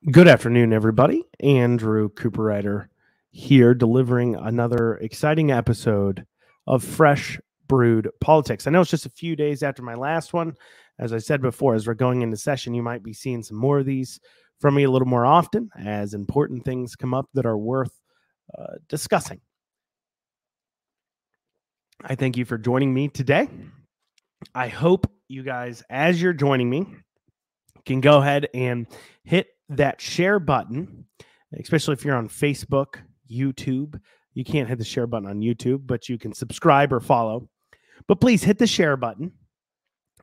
Good afternoon, everybody. Andrew Cooperrider here, delivering another exciting episode of Fresh Brewed Politics. I know it's just a few days after my last one. As I said before, as we're going into session, you might be seeing some more of these from me a little more often as important things come up that are worth discussing. I thank you for joining me today. I hope you guys, as you're joining me, can go ahead and hit that share button, especially if you're on Facebook, YouTube. You can't hit the share button on YouTube, but you can subscribe or follow. But please hit the share button.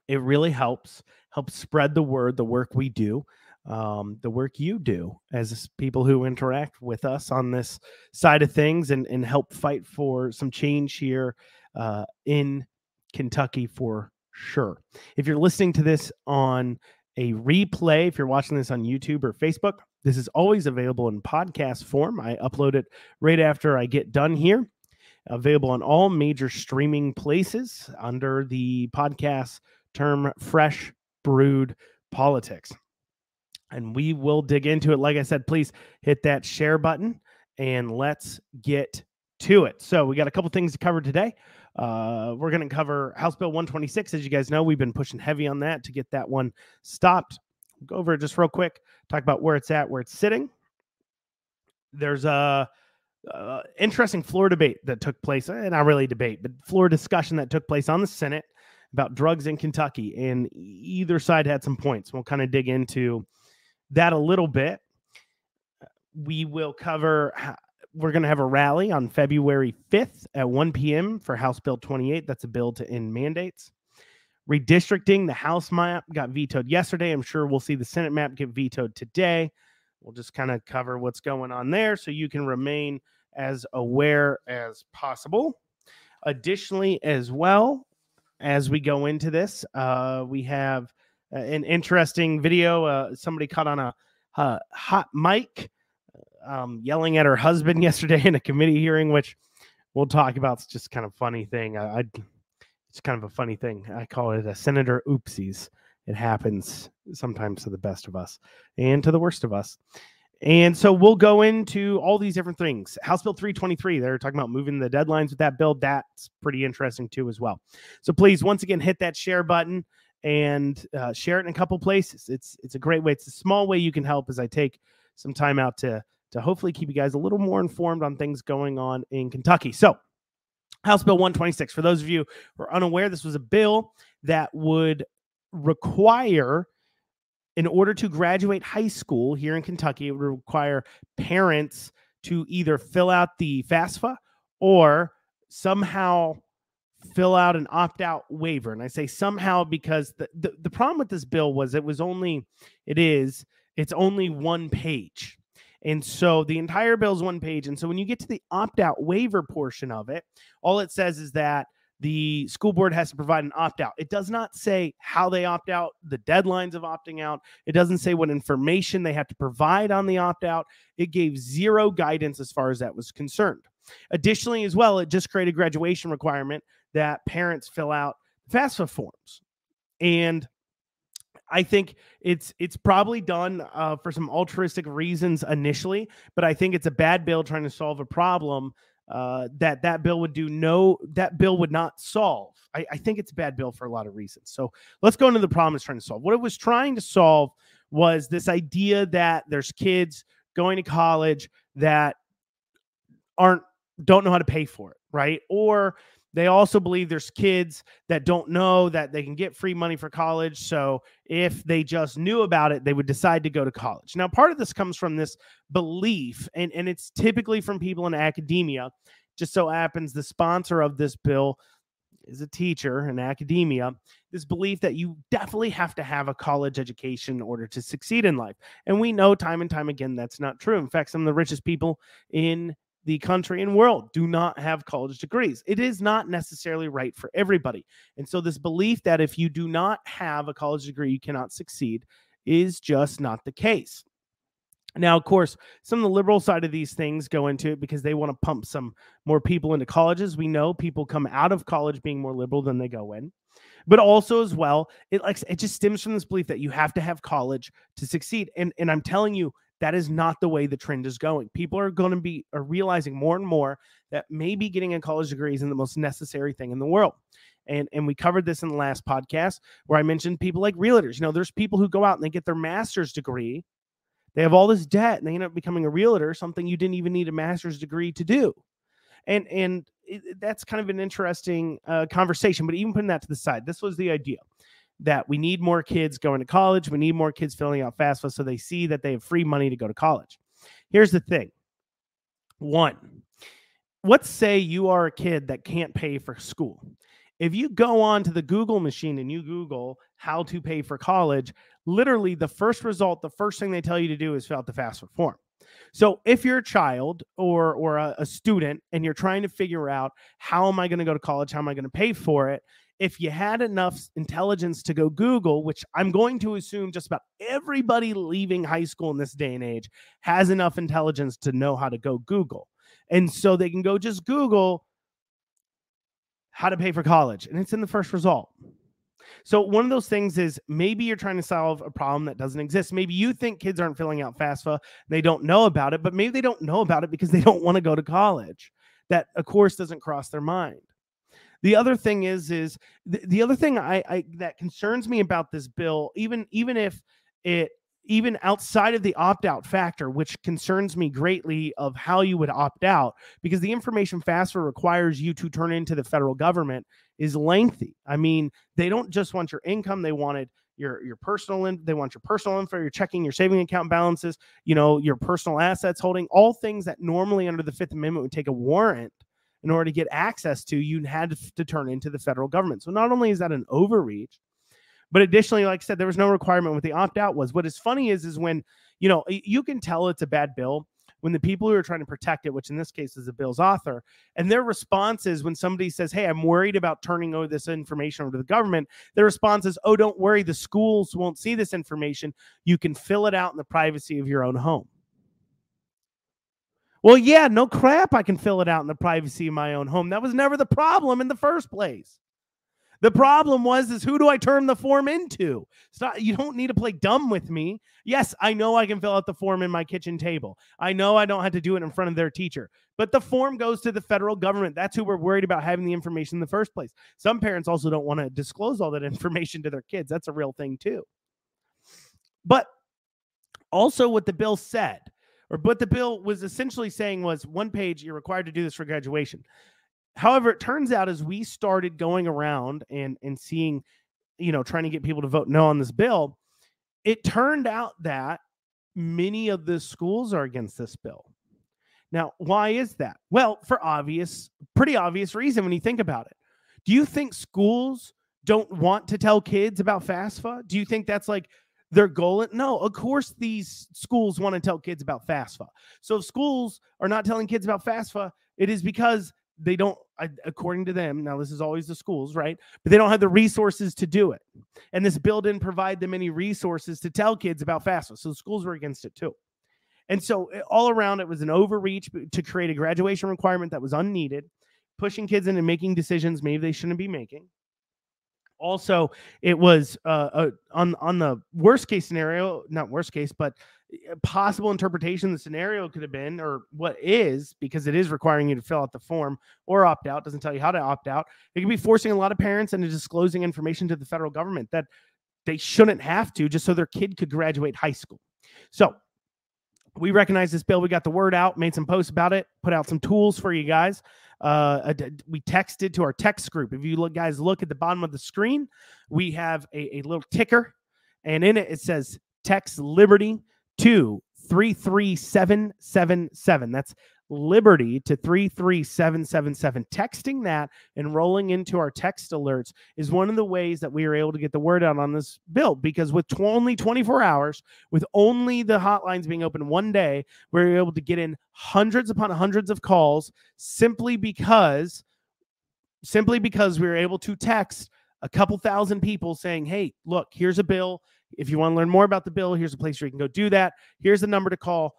It really helps spread the word, the work we do, the work you do as people who interact with us on this side of things and help fight for some change here in Kentucky for sure. If you're listening to this on a replay, if you're watching this on YouTube or Facebook, this is always available in podcast form. I upload it right after I get done here. Available on all major streaming places under the podcast term Fresh Brewed Politics. And we will dig into it. Like I said, please hit that share button and let's get to it. So we got a couple things to cover today. We're going to cover House Bill 126. As you guys know, we've been pushing heavy on that to get that one stopped. We'll go over it just real quick, talk about where it's at, where it's sitting. There's a interesting floor debate that took place, not really debate, but floor discussion that took place on the Senate about drugs in Kentucky, and either side had some points. We'll kind of dig into that a little bit. We will cover... We're going to have a rally on February 5th at 1 p.m. for House Bill 28. That's a bill to end mandates. Redistricting, the House map got vetoed yesterday. I'm sure we'll see the Senate map get vetoed today. We'll just kind of cover what's going on there so you can remain as aware as possible. Additionally, as well, as we go into this, we have an interesting video. Somebody caught on a hot mic yelling at her husband yesterday in a committee hearing, which we'll talk about. It's just kind of a funny thing. It's kind of a funny thing. I call it a Senator Oopsies. It happens sometimes to the best of us and to the worst of us. And so we'll go into all these different things. House Bill 323, they're talking about moving the deadlines with that bill. That's pretty interesting too as well. So please, once again, hit that share button and share it in a couple places. It's a great way. It's a small way you can help as I take some time out to hopefully keep you guys a little more informed on things going on in Kentucky. So House Bill 126, for those of you who are unaware, this was a bill that would require, in order to graduate high school here in Kentucky, it would require parents to either fill out the FAFSA or somehow fill out an opt-out waiver. And I say somehow because the problem with this bill was it's only one page. And so the entire bill is one page. And so when you get to the opt-out waiver portion of it, all it says is that the school board has to provide an opt-out. It does not say how they opt out, the deadlines of opting out. It doesn't say what information they have to provide on the opt-out. It gave zero guidance as far as that was concerned. Additionally, as well, it just created a graduation requirement that parents fill out FAFSA forms. And I think it's probably done for some altruistic reasons initially, but I think it's a bad bill trying to solve a problem that bill would not solve. I think it's a bad bill for a lot of reasons. So let's go into the problem it's trying to solve. What it was trying to solve was this idea that there's kids going to college that don't know how to pay for it, right? Or they also believe there's kids that don't know that they can get free money for college. So if they just knew about it, they would decide to go to college. Now, part of this comes from this belief, and it's typically from people in academia. Just so happens the sponsor of this bill is a teacher in academia. This belief that you definitely have to have a college education in order to succeed in life. And we know time and time again that's not true. In fact, some of the richest people in the country and world do not have college degrees. It is not necessarily right for everybody. And so this belief that if you do not have a college degree, you cannot succeed is just not the case. Now, of course, some of the liberal side of these things go into it because they want to pump some more people into colleges. We know people come out of college being more liberal than they go in. But also as well, it just stems from this belief that you have to have college to succeed. And I'm telling you, That is not the way the trend is going. People are going to be realizing more and more that maybe getting a college degree isn't the most necessary thing in the world. And we covered this in the last podcast where I mentioned people like realtors. There's people who go out and they get their master's degree. They have all this debt and they end up becoming a realtor, something you didn't even need a master's degree to do. And that's kind of an interesting conversation. But even putting that to the side, this was the idea that we need more kids going to college. We need more kids filling out FAFSA so they see that they have free money to go to college. Here's the thing. One, let's say you are a kid that can't pay for school. If you go on to the Google machine and you Google how to pay for college, literally the first thing they tell you to do is fill out the FAFSA form. So if you're a child or a student and you're trying to figure out how am I going to go to college, how am I going to pay for it, if you had enough intelligence to go Google, which I'm going to assume just about everybody leaving high school in this day and age has enough intelligence to know how to go Google. And so they can go just Google how to pay for college, and it's in the first result. So one of those things is maybe you're trying to solve a problem that doesn't exist. Maybe you think kids aren't filling out FAFSA, they don't know about it, but maybe they don't know about it because they don't want to go to college. That, of course, doesn't cross their mind. The other thing is the other thing that concerns me about this bill, even outside of the opt-out factor, which concerns me greatly of how you would opt out, because the information FAFSA requires you to turn into the federal government, is lengthy. I mean, they don't just want your income; they wanted your personal. They want your personal info, your checking, your saving account balances, your personal assets holding, all things that normally under the Fifth Amendment would take a warrant in order to get access to. You had to turn into the federal government. So not only is that an overreach, but additionally, like I said, there was no requirement. What the opt-out was. What is funny is when, you can tell it's a bad bill when the people who are trying to protect it, which in this case is the bill's author, and their response is when somebody says, hey, I'm worried about turning over this information over to the government, their response is, oh, don't worry, the schools won't see this information. You can fill it out in the privacy of your own home. Well, yeah, no crap, I can fill it out in the privacy of my own home. That was never the problem in the first place. The problem is who do I turn the form into? You don't need to play dumb with me. Yes, I know I can fill out the form in my kitchen table. I know I don't have to do it in front of their teacher. But the form goes to the federal government. That's who we're worried about having the information in the first place. Some parents also don't want to disclose all that information to their kids. That's a real thing too. But also what the bill said, or what the bill was essentially saying was, one page, you're required to do this for graduation. However, it turns out as we started going around and seeing, trying to get people to vote no on this bill, it turned out that many of the schools are against this bill. Now, why is that? Well, for pretty obvious reason when you think about it. Do you think schools don't want to tell kids about FAFSA? Do you think that's like their goal? No, of course these schools want to tell kids about FAFSA. So if schools are not telling kids about FAFSA, it is because they don't, according to them, now this is always the schools, right? But they don't have the resources to do it. And this bill didn't provide them any resources to tell kids about FAFSA. So the schools were against it too. And so all around, it was an overreach to create a graduation requirement that was unneeded, pushing kids into making decisions maybe they shouldn't be making. Also, it was on the worst case scenario, not worst case, but possible interpretation the scenario could have been, or what is, because it is requiring you to fill out the form or opt out, doesn't tell you how to opt out. It could be forcing a lot of parents into disclosing information to the federal government that they shouldn't have to, just so their kid could graduate high school. So we recognize this bill. We got the word out, made some posts about it, put out some tools for you guys. We texted to our text group. If you guys look at the bottom of the screen, we have a little ticker, and in it says text Liberty to 33777. That's Liberty to 33777. Texting that and rolling into our text alerts is one of the ways that we are able to get the word out on this bill, because with only 24 hours, with only the hotlines being open one day, we're able to get in hundreds upon hundreds of calls simply because we were able to text a couple thousand people saying, hey, look, here's a bill. If you want to learn more about the bill, here's a place where you can go do that. Here's the number to call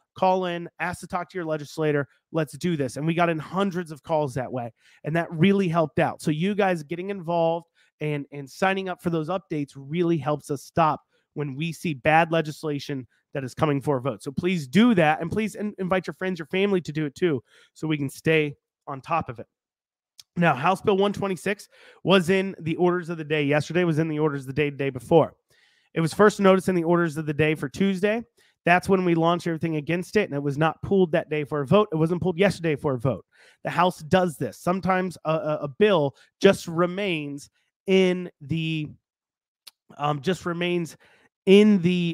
in, ask to talk to your legislator. Let's do this. And we got in hundreds of calls that way. And that really helped out. So you guys getting involved and signing up for those updates really helps us stop when we see bad legislation that is coming for a vote. So please do that, and please invite your friends, your family to do it too, so we can stay on top of it. Now, House Bill 126 was in the orders of the day yesterday, was in the orders of the day before. It was first noticed in the orders of the day for Tuesday. That's when we launched everything against it, and it was not pulled that day for a vote. It wasn't pulled yesterday for a vote. The House does this. Sometimes a bill just remains in the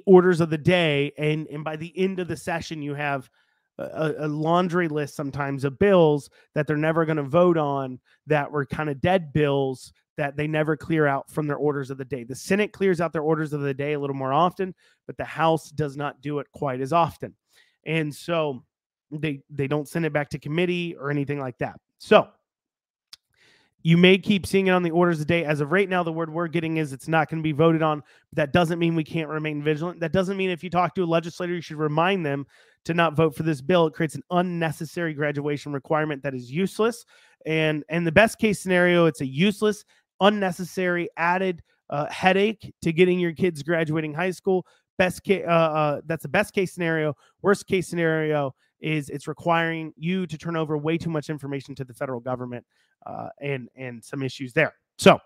orders of the day, and by the end of the session, you have a laundry list sometimes of bills that they're never going to vote on, that were kind of dead bills that they never clear out from their orders of the day. The Senate clears out their orders of the day a little more often, but the House does not do it quite as often. And so they don't send it back to committee or anything like that. So you may keep seeing it on the orders of the day. As of right now, the word we're getting is it's not going to be voted on. But that doesn't mean we can't remain vigilant. That doesn't mean if you talk to a legislator, you should remind them to not vote for this bill. It creates an unnecessary graduation requirement that is useless. And the best case scenario, it's a useless, unnecessary added headache to getting your kids graduating high school. That's the best case scenario. Worst case scenario is it's requiring you to turn over way too much information to the federal government, and some issues there. So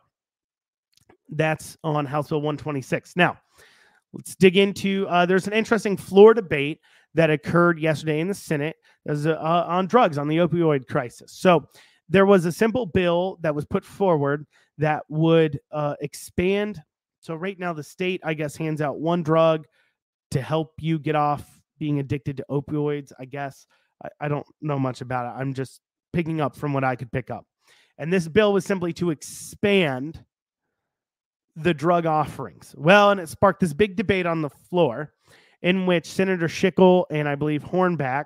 that's on House Bill 126. Now, let's dig into, there's an interesting floor debate that occurred yesterday in the Senate. There's on drugs, on the opioid crisis. So there was a simple bill that was put forward that would expand. So right now the state, I guess, hands out one drug to help you get off being addicted to opioids, I guess. I don't know much about it. I'm just picking up from what I could pick up. And this bill was simply to expand the drug offerings. Well, and it sparked this big debate on the floor in which Senator Schickel and I believe Hornback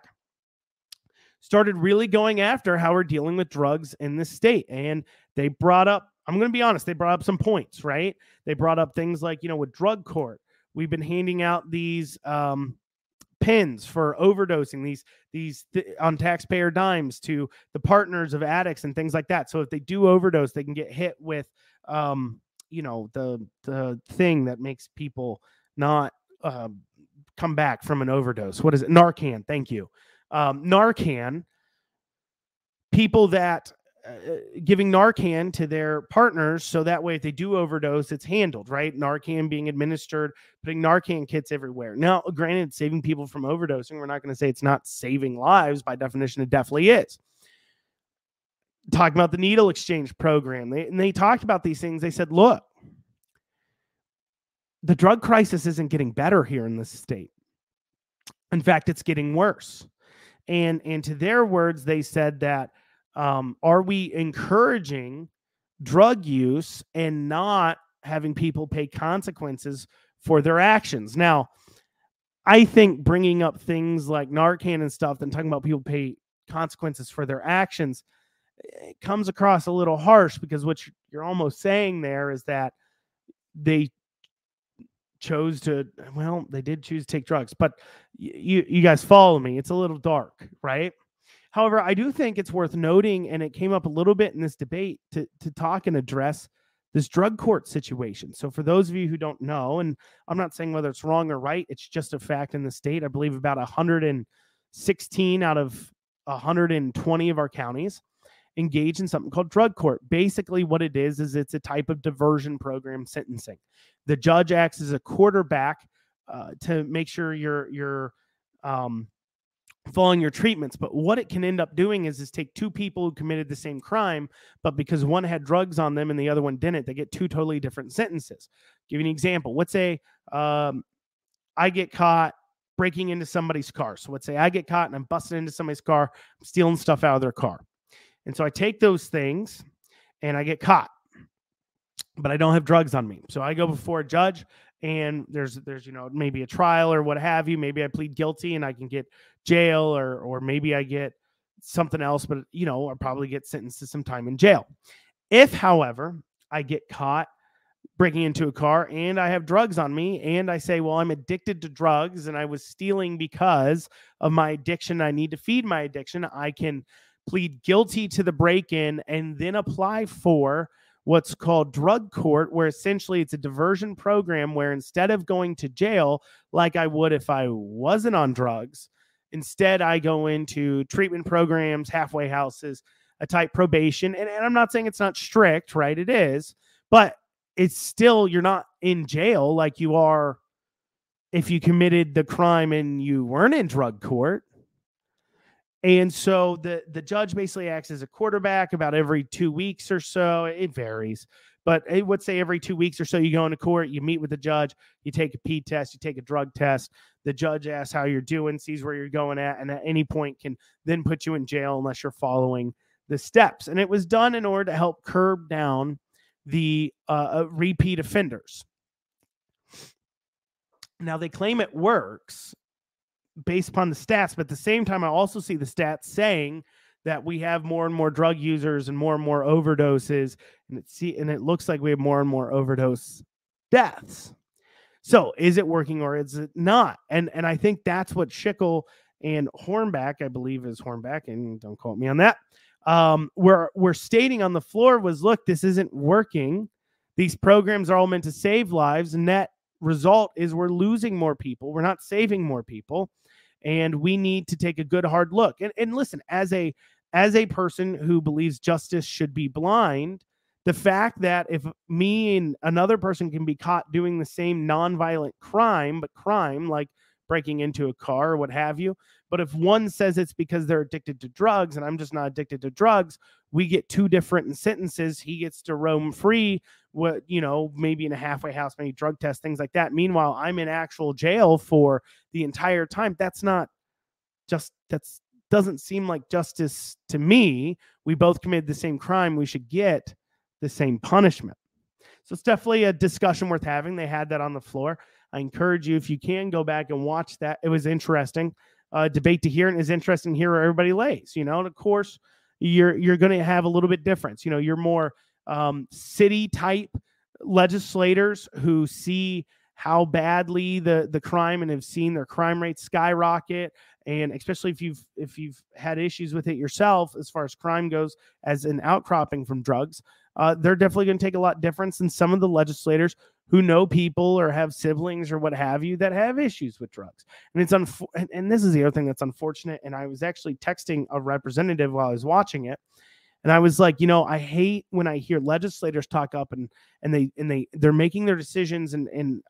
started really going after how we're dealing with drugs in the state. And they brought up, I'm going to be honest, they brought up some points, right? They brought up things like, with drug court, we've been handing out these pins for overdosing, these on taxpayer dimes to the partners of addicts and things like that. So if they do overdose, they can get hit with, the thing that makes people not come back from an overdose. What is it? Narcan. Thank you. Narcan. People that giving Narcan to their partners, so that way if they do overdose, it's handled, right? Narcan being administered, putting Narcan kits everywhere. Now, granted, saving people from overdosing, we're not going to say it's not saving lives. By definition, it definitely is. Talking about the needle exchange program, they talked about these things. They said, look, the drug crisis isn't getting better here in this state. In fact, it's getting worse. And to their words, they said that, are we encouraging drug use and not having people pay consequences for their actions? Now, I think bringing up things like Narcan and stuff and talking about people pay consequences for their actions, it comes across a little harsh, because what you're almost saying there is that they chose to, well, they did choose to take drugs, but you guys follow me. It's a little dark, right? However, I do think it's worth noting, and it came up a little bit in this debate, to talk and address this drug court situation. So for those of you who don't know, and I'm not saying whether it's wrong or right, it's just a fact in the state. I believe about 116 out of 120 of our counties engage in something called drug court. Basically what it is it's a type of diversion program sentencing. The judge acts as a quarterback to make sure you're following your treatments. But what it can end up doing is take two people who committed the same crime, but because one had drugs on them and the other one didn't, they get two totally different sentences. Give you an example. Let's say I get caught breaking into somebody's car. So let's say I get caught and I'm busting into somebody's car, I'm stealing stuff out of their car. And so I take those things and I get caught, but I don't have drugs on me. So I go before a judge, and there's maybe a trial or what have you. Maybe I plead guilty and I can get jail, or maybe I get something else, but I'll probably get sentenced to some time in jail. If, however, I get caught breaking into a car and I have drugs on me, and I say, well, I'm addicted to drugs and I was stealing because of my addiction, I need to feed my addiction, I can plead guilty to the break-in and then apply for what's called drug court, where essentially it's a diversion program where instead of going to jail like I would if I wasn't on drugs, instead I go into treatment programs, halfway houses, a type probation. And I'm not saying it's not strict, right? It is, but it's still, you're not in jail like you are if you committed the crime and you weren't in drug court. And so the judge basically acts as a quarterback about every 2 weeks or so. It varies, but it would say every 2 weeks or so you go into court, you meet with the judge, you take a P test, you take a drug test. The judge asks how you're doing, sees where you're going at, and at any point can then put you in jail unless you're following the steps. And it was done in order to help curb down the repeat offenders. Now, they claim it works based upon the stats, but at the same time, I also see the stats saying that we have more and more drug users and more overdoses, and it looks like we have more and more overdose deaths. So is it working or is it not? And I think that's what Schickel and Hornback, I believe is Hornback, and don't quote me on that, we're stating on the floor was, look, this isn't working. These programs are all meant to save lives, and that result is we're losing more people. We're not saving more people. And we need to take a good hard look. And listen, as a person who believes justice should be blind, the fact that if me and another person can be caught doing the same nonviolent crime, but crime like breaking into a car or what have you, but if one says it's because they're addicted to drugs and I'm just not addicted to drugs, we get two different sentences. He gets to roam free, maybe in a halfway house, maybe drug test, things like that. Meanwhile, I'm in actual jail for the entire time. That doesn't seem like justice to me. We both committed the same crime. We should get the same punishment. So it's definitely a discussion worth having. They had that on the floor. I encourage you, if you can, go back and watch that. It was interesting. Debate to hear, and it's interesting to hear where everybody lays. And of course, you're going to have a little bit difference. You're more city type legislators who see how badly the crime and have seen their crime rates skyrocket. And especially if you've had issues with it yourself, as far as crime goes, as an outcropping from drugs, they're definitely going to take a lot difference than some of the legislators who know people or have siblings or what have you that have issues with drugs. And it's and this is the other thing that's unfortunate. And I was actually texting a representative while I was watching it, and I was like, I hate when I hear legislators talk up and they're making their decisions, and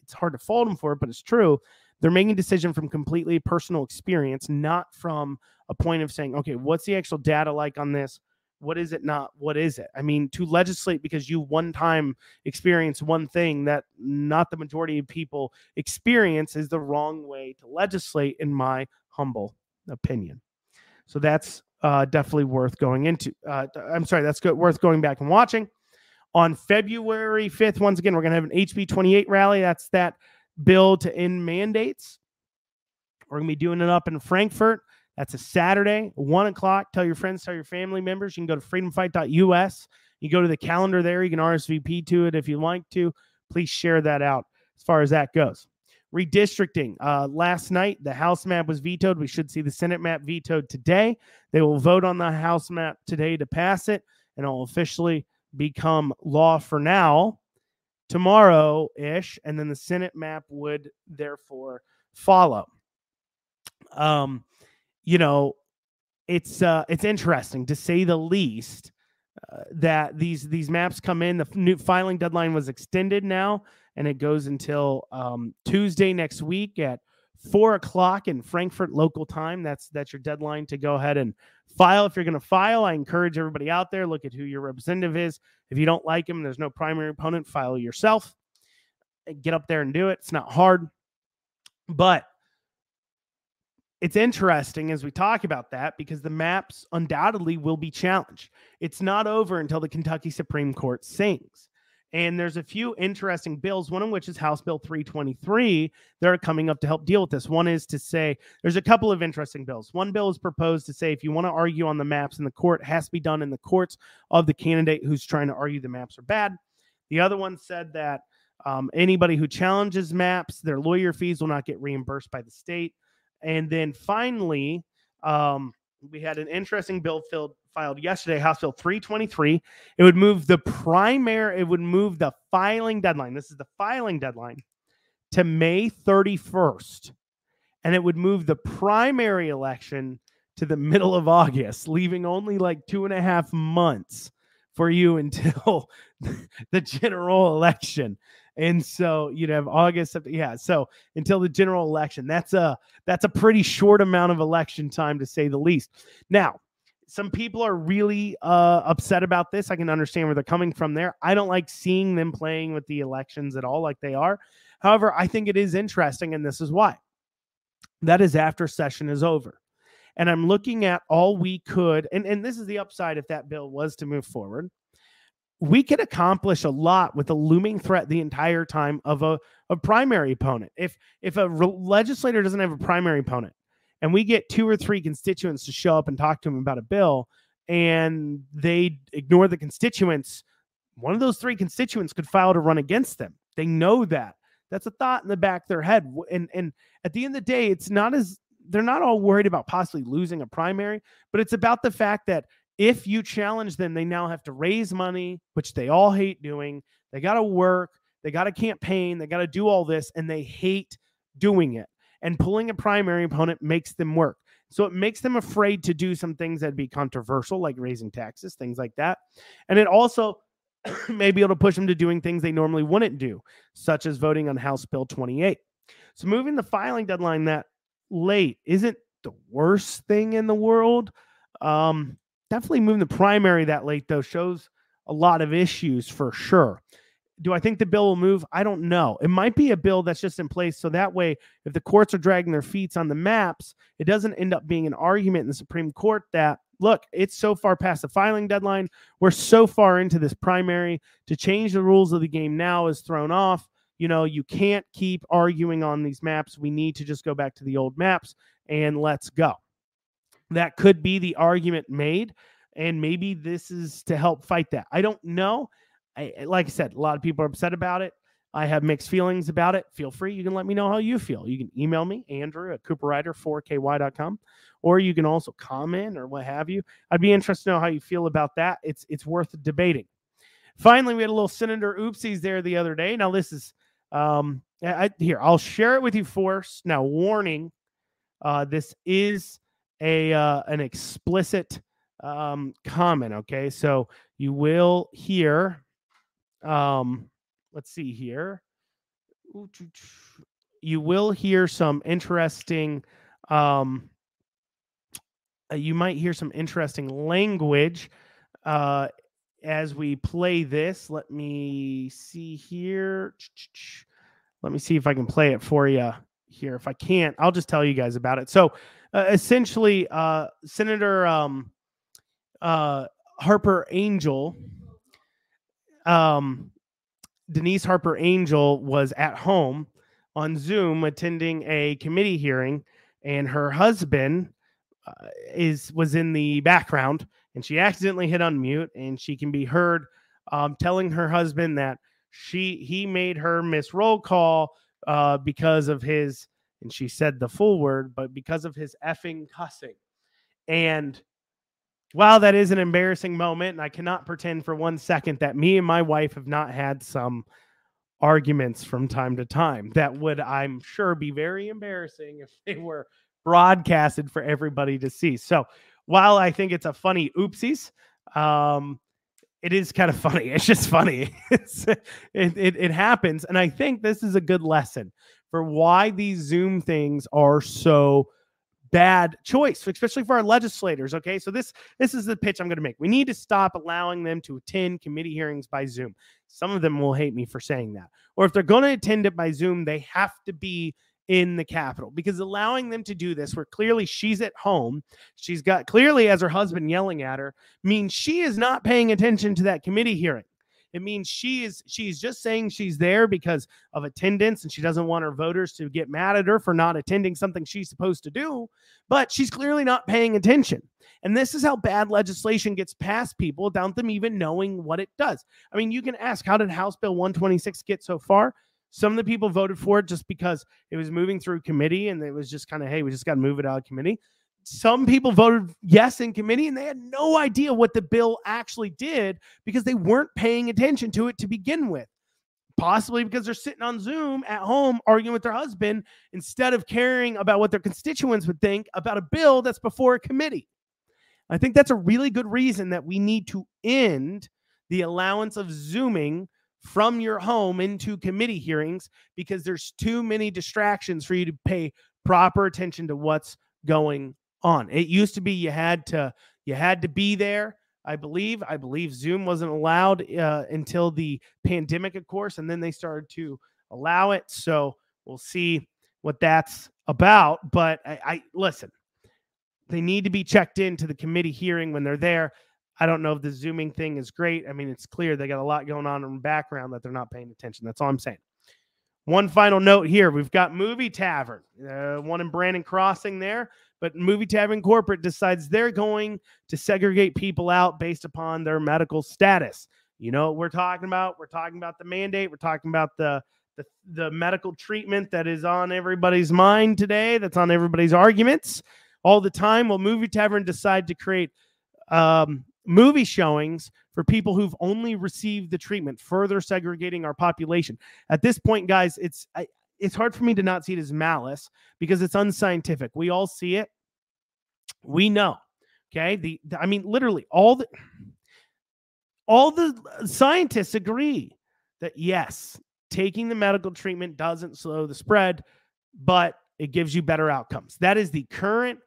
it's hard to fault them for it, but it's true. They're making a decision from completely personal experience, not from a point of saying, okay, what's the actual data like on this? What is it not? What is it? I mean, to legislate because you one time experience one thing that not the majority of people experience is the wrong way to legislate, in my humble opinion. So that's definitely worth going into. That's good, worth going back and watching. On February 5th, once again, we're going to have an HB28 rally. That's that bill to end mandates. We're going to be doing it up in Frankfurt. That's a Saturday, 1 o'clock. Tell your friends, tell your family members. You can go to freedomfight.us. You go to the calendar there. You can RSVP to it if you'd like to. Please share that out as far as that goes. Redistricting. Last night, the House map was vetoed. We should see the Senate map vetoed today. They will vote on the House map today to pass it, and it'll officially become law for now tomorrow-ish, and then the Senate map would therefore follow. It's interesting to say the least that these maps come in. The new filing deadline was extended now, and it goes until Tuesday next week at 4 o'clock in Frankfurt local time. That's your deadline to go ahead and file. If you're going to file, I encourage everybody out there, look at who your representative is. If you don't like him, there's no primary opponent, file yourself. Get up there and do it. It's not hard. But it's interesting as we talk about that because the maps undoubtedly will be challenged. It's not over until the Kentucky Supreme Court sings. And there's a few interesting bills, one of which is House Bill 323. They're coming up to help deal with this. One is to say there's a couple of interesting bills. One bill is proposed to say if you want to argue on the maps in the court, it has to be done in the courts of the candidate who's trying to argue the maps are bad. The other one said that anybody who challenges maps, their lawyer fees will not get reimbursed by the state. And then finally, we had an interesting bill filed yesterday, House Bill 323. It would move the filing deadline. This is the filing deadline to May 31st. And it would move the primary election to the middle of August, leaving only like 2.5 months for you until the general election. And so you'd have August. So until the general election, that's a pretty short amount of election time, to say the least. Now, some people are really upset about this. I can understand where they're coming from there. I don't like seeing them playing with the elections at all like they are. However, I think it is interesting, and this is why. That is after session is over. And I'm looking at all we could, and this is the upside if that bill was to move forward. We could accomplish a lot with a looming threat the entire time of a primary opponent. If a legislator doesn't have a primary opponent, and we get 2 or 3 constituents to show up and talk to them about a bill, and they ignore the constituents, one of those 3 constituents could file to run against them. They know that. That's a thought in the back of their head. And at the end of the day, they're not all worried about possibly losing a primary, but it's about the fact that if you challenge them, they now have to raise money, which they all hate doing. They got to work. They got to campaign. They got to do all this, and they hate doing it. And pulling a primary opponent makes them work. So it makes them afraid to do some things that'd be controversial, like raising taxes, things like that. And it also may be able to push them to doing things they normally wouldn't do, such as voting on House Bill 28. So moving the filing deadline that late isn't the worst thing in the world. Definitely moving the primary that late, though, shows a lot of issues for sure. Do I think the bill will move? I don't know. It might be a bill that's just in place so that way, if the courts are dragging their feet on the maps, it doesn't end up being an argument in the Supreme Court that, look, it's so far past the filing deadline. We're so far into this primary. To change the rules of the game now is thrown off. You can't keep arguing on these maps. We need to just go back to the old maps and let's go. That could be the argument made, and maybe this is to help fight that. I don't know. Like I said, a lot of people are upset about it. I have mixed feelings about it. Feel free. You can let me know how you feel. You can email me, Andrew at Cooperrider4ky.com, or you can also comment or what have you. I'd be interested to know how you feel about that. It's worth debating. Finally, we had a little Senator oopsies there the other day. Now, this is here. I'll share it with you first. Now, warning, this is an explicit comment. Okay, so you will hear. Let's see here. You will hear some interesting. You might hear some interesting language as we play this. Let me see here. Let me see if I can play it for you here. If I can't, I'll just tell you guys about it. So essentially, Senator Harper Angel, Denise Harper Angel was at home on Zoom attending a committee hearing, and her husband was in the background, and she accidentally hit unmute, and she can be heard telling her husband that he made her miss roll call because of his, and she said the full word, but because of his effing cussing. And while that is an embarrassing moment, and I cannot pretend for 1 second that me and my wife have not had some arguments from time to time that would, I'm sure, be very embarrassing if they were broadcasted for everybody to see. So while I think it's a funny oopsies, it is kind of funny. It's just funny. It happens. And I think this is a good lesson for why these Zoom things are so bad choice, especially for our legislators. Okay, so this is the pitch I'm going to make. We need to stop allowing them to attend committee hearings by Zoom. Some of them will hate me for saying that. Or if they're going to attend it by Zoom, they have to be in the Capitol, because allowing them to do this where clearly she's at home, she's got clearly as her husband yelling at her, means she is not paying attention to that committee hearing. It means she's just saying she's there because of attendance, and she doesn't want her voters to get mad at her for not attending something she's supposed to do, but she's clearly not paying attention. And this is how bad legislation gets past people without them even knowing what it does. I mean, you can ask, how did House Bill 126 get so far? Some of the people voted for it just because it was moving through committee, and it was just kind of, hey, we just got to move it out of committee. some people voted yes in committee, and they had no idea what the bill actually did because they weren't paying attention to it to begin with. Possibly because they're sitting on Zoom at home arguing with their husband instead of caring about what their constituents would think about a bill that's before a committee. I think that's a really good reason that we need to end the allowance of Zooming from your home into committee hearings, because there's too many distractions for you to pay proper attention to what's going on. It used to be you had to be there. I believe Zoom wasn't allowed until the pandemic, of course, and then they started to allow it. So we'll see what that's about. But I listen, they need to be checked into the committee hearing when they're there. I don't know if the Zooming thing is great. I mean, it's clear they got a lot going on in the background that they're not paying attention. That's all I'm saying. One final note here. We've got Movie Tavern, one in Brandon Crossing there, but Movie Tavern Corporate decides they're going to segregate people out based upon their medical status. You know what we're talking about? We're talking about the mandate. We're talking about the medical treatment that is on everybody's mind today, that's on everybody's arguments all the time. Well, Movie Tavern decide to create movie showings for people who've only received the treatment, further segregating our population. At this point, guys, it's hard for me to not see it as malice because it's unscientific. We all see it. We know. Okay. I mean, literally all the scientists agree that yes, taking the medical treatment doesn't slow the spread, but it gives you better outcomes. That is the current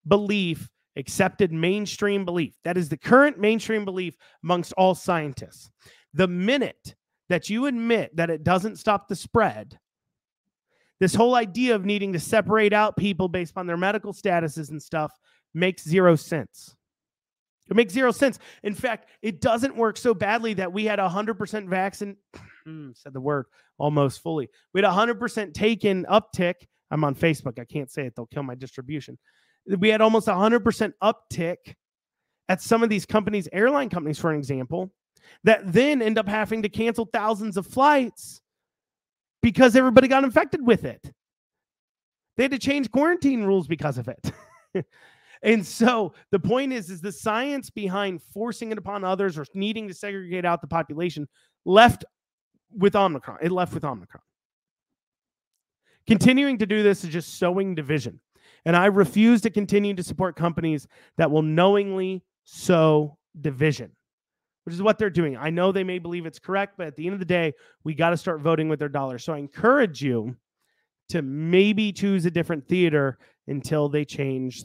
belief, accepted mainstream belief. That is the current mainstream belief amongst all scientists. The minute that you admit that it doesn't stop the spread, this whole idea of needing to separate out people based on their medical statuses and stuff makes zero sense. It makes zero sense. In fact, it doesn't work so badly that we had 100% vaccine. Said the word almost fully. We had 100% taken uptick. I'm on Facebook. I can't say it. They'll kill my distribution. We had almost 100% uptick at some of these companies, airline companies, for an example, that then end up having to cancel thousands of flights because everybody got infected with it. They had to change quarantine rules because of it. And so the point is the science behind forcing it upon others or needing to segregate out the population left with Omicron. It left with Omicron. Continuing to do this is just sowing division. And I refuse to continue to support companies that will knowingly sow division, which is what they're doing. I know they may believe it's correct, but at the end of the day, we got to start voting with their dollars. So I encourage you to maybe choose a different theater until they change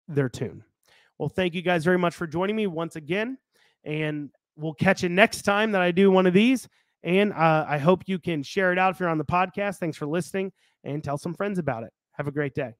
their tune. Well, thank you guys very much for joining me once again, and we'll catch you next time that I do one of these. And I hope you can share it out if you're on the podcast. Thanks for listening, and tell some friends about it. Have a great day.